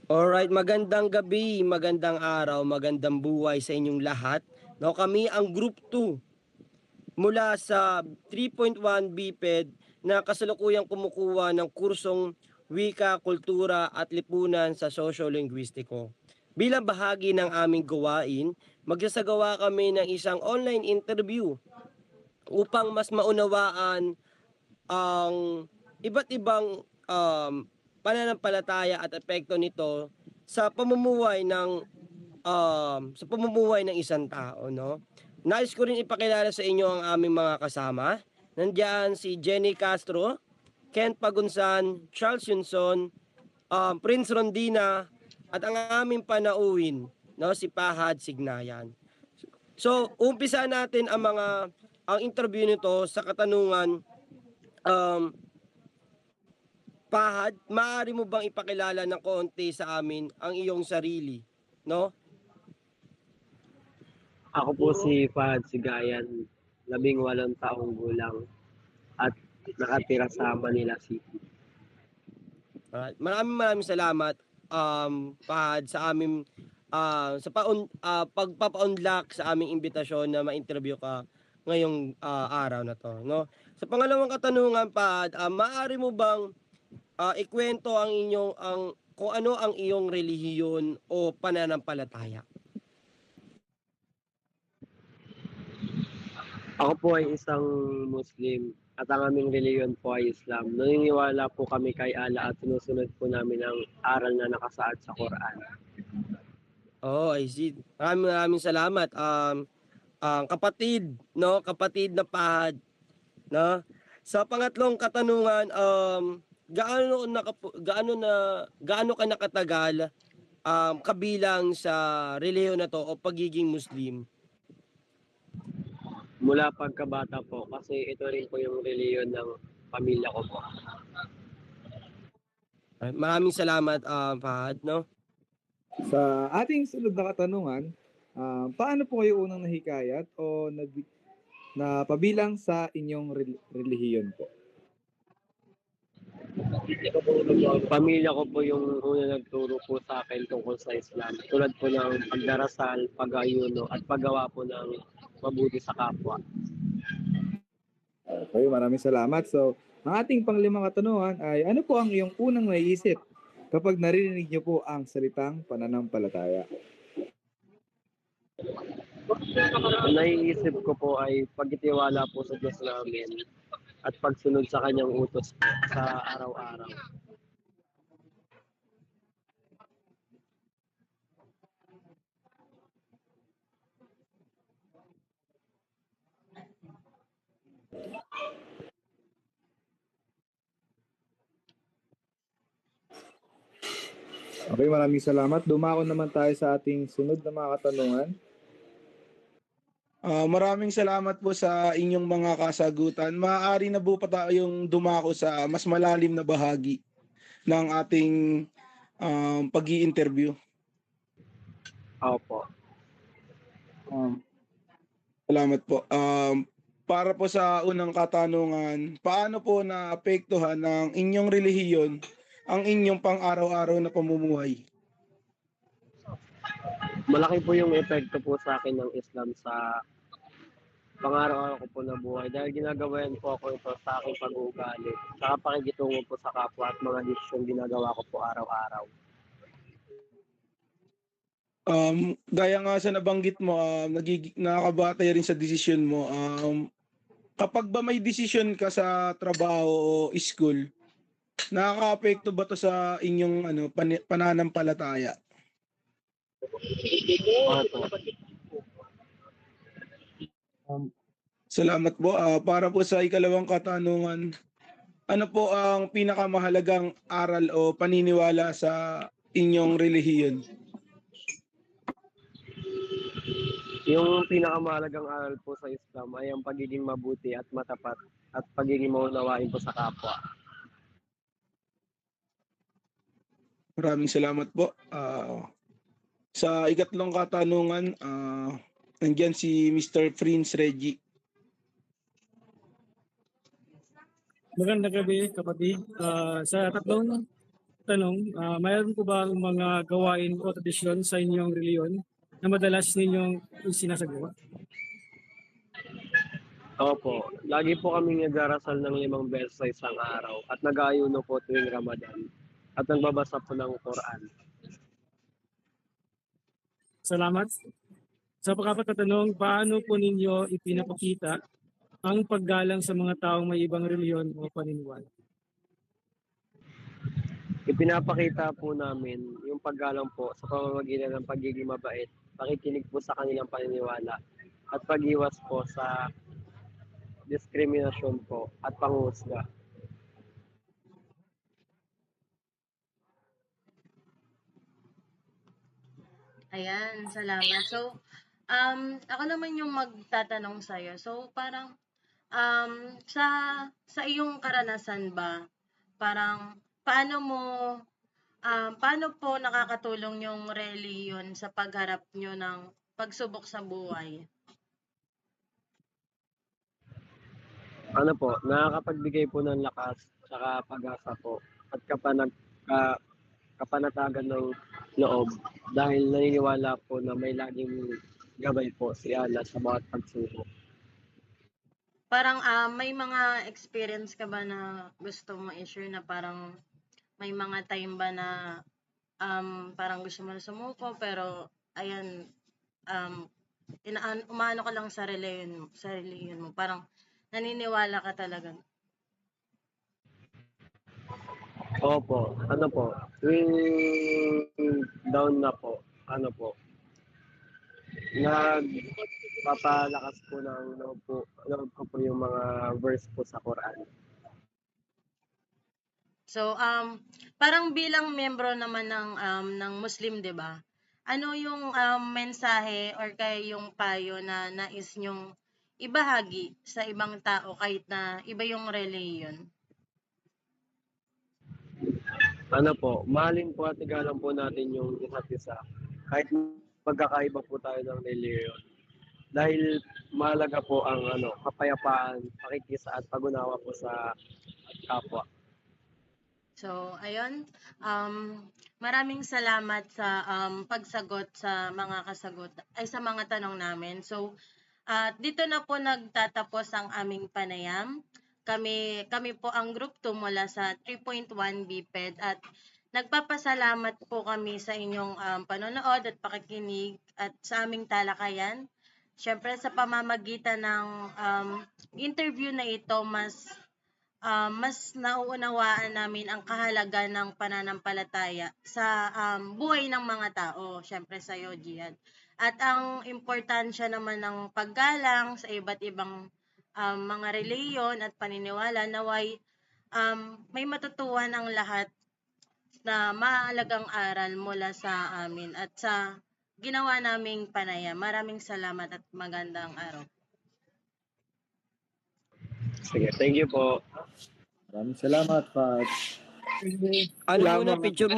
Alright, magandang gabi, magandang araw, magandang buhay sa inyong lahat. No, kami ang Group 2 mula sa 3.1 BPED na kasalukuyang kumukuha ng kursong Wika, Kultura at Lipunan sa Sosyo-Linguistiko. Bilang bahagi ng aming gawain, magsasagawa kami ng isang online interview upang mas maunawaan ang iba't ibang pananampalataya at epekto nito sa pamumuhay ng isang tao, no? Nais ko rin ipakilala sa inyo ang aming mga kasama. Nandiyan si Jenny Castro, Kent Pagunsan, Charles Yunson, Prince Rondina, at ang aming panauhin, no, si Pahad Signayan. So, umpisa natin ang interview nito sa katanungan. Pahad, maaari mo bang ipakilala ng konti sa amin ang iyong sarili, no? Ako po si Fahad Sigayan, 18 taong gulang at nakatira sa Manila City. Maraming salamat, Pahad, sa aming pagpapa-unlock sa aming imbitasyon na ma-interview ka ngayong araw na to, no? Sa pangalawang katanungan, Pahad, maaari mo bang ikwento kung ano ang iyong relihiyon o pananampalataya? Ako po ay isang Muslim at ang aming reliyon po ay Islam. Naniniwala po kami kay Allah at sinusunod po namin ang aral na nakasaad sa Quran. Oh, I see. Maraming salamat. Ang kapatid, no? Kapatid na Pahad, no? Sa pangatlong katanungan, gaano ka nakatagal kabilang sa relihiyon na to o pagiging Muslim? Mula pagkabata po kasi ito rin po yung reliyon ng pamilya ko po. Maraming salamat, Fahad, no? Sa ating sunod na katanungan, paano po kayo unang nahikayat o napabilang sa inyong relihiyon po? Pamilya ko po yung una nagturo po sa akin tungkol sa Islam. Tulad po ng pagdarasal, pag-ayuno at paggawa po ng mabuti sa kapwa. Okay, maraming salamat. So, ang ating panglimang katanungan ay ano po ang iyong unang naiisip kapag narinig niyo po ang salitang pananampalataya? Ang naiisip ko po ay pagtitiwala po sa Diyos namin at pagsunod sa kanyang utos po sa araw-araw. Okay, maraming salamat. Dumako naman tayo sa ating sunod na mga katanungan. Maraming salamat po sa inyong mga kasagutan. Maaari na po pa tayong dumako sa mas malalim na bahagi ng ating pag-i-interview. Opo. Salamat po. Para po sa unang katanungan, paano po naapektuhan ng inyong relihiyon ang inyong pang-araw-araw na pamumuhay? Malaki po yung epekto po sa akin ng Islam sa pang-araw-araw ko po na buhay dahil ginagawayan po ako ito sa aking pag-uugali, sa pakikitungo po sa kapwa at mga desisyon ginagawa ko po araw-araw. Gaya nga sa nabanggit mo, nakakabatay rin sa desisyon mo. Kapag ba may desisyon ka sa trabaho o school, nakaka-apekto ba to sa inyong pananampalataya? Salamat po. Para po sa ikalawang katanungan, ano po ang pinakamahalagang aral o paniniwala sa inyong relihiyon? Yung pinakamahalagang aral po sa Islam ay ang pagiging mabuti at matapat at pagiging maunawain po sa kapwa. Maraming salamat po. Sa ikatlong katanungan, nandiyan si Mr. Prince Reggie. Magandang gabi, kapatid. Sa tatlong tanong, mayroon po ba mga gawain o tradisyon sa inyong reliyon na madalas ninyong isinasagawa? Opo, lagi po kaming nagdarasal ng 5 beses sa isang araw at nag-aayuno po tuwing Ramadan at nagbabasa po ng Quran. Salamat. Sa pagkapat na tanong, paano po ninyo ipinapakita ang paggalang sa mga taong may ibang reliyon o paniniwala? Ipinapakita po namin yung paggalang po sa pamamagitan ng pagiging mabait, pakikinig po sa kanilang paniniwala, at pag-iwas po sa diskriminasyon po at panghusga. Ayan, salamat. So, ako naman yung magtatanong sa'yo. So, parang, sa iyong karanasan ba, parang, paano po nakakatulong yung reliyon sa pagharap nyo ng pagsubok sa buhay? Ano po, nakakapagbigay po ng lakas saka pag-asa po at kapanatagan ng loob dahil naniniwala po na may laging gabay po si Allah sa bawat pagsubok. Parang, may mga experience ka ba na gusto mo i-share na parang may mga time ba na parang gusto mo na sumuko pero ayan, umaano ka lang sa reliyon mo, parang naniniwala ka talaga. Opo, ano po, tuwing down na po, ano po, nagpapalakas po ng loob ko po yung mga verse po sa Quran. So, parang bilang miyembro naman ng Muslim, 'di ba? Ano yung mensahe or kaya yung payo na nais nyong ibahagi sa ibang tao kahit na iba yung reliyon? Ano po, mahalin po at igalang po natin yung isa't isa. Kahit magkakaiba po tayo ng reliyon. Dahil mahalaga po ang kapayapaan, pakikisa at pag-unawa po sa kapwa. So, ayun. Maraming salamat sa pagsagot sa sa mga tanong namin. So, dito na po nagtatapos ang aming panayam. Kami po ang Group 2 mula sa 3.1 BPED at nagpapasalamat po kami sa inyong panonood at pakikinig at sa aming talakayan. Siyempre sa pamamagitan ng interview na ito, mas nauunawaan namin ang kahalaga ng pananampalataya sa buhay ng mga tao, syempre sa iyo, Gian. At ang importansya naman ng paggalang sa iba't ibang mga reliyon at paniniwala naway may matutuhan ang lahat na mahalagang aral mula sa amin at sa ginawa naming panayam. Maraming salamat at magandang araw. Sige, thank you po. Maraming salamat, Pat. Ano muna, Salamat. picture mo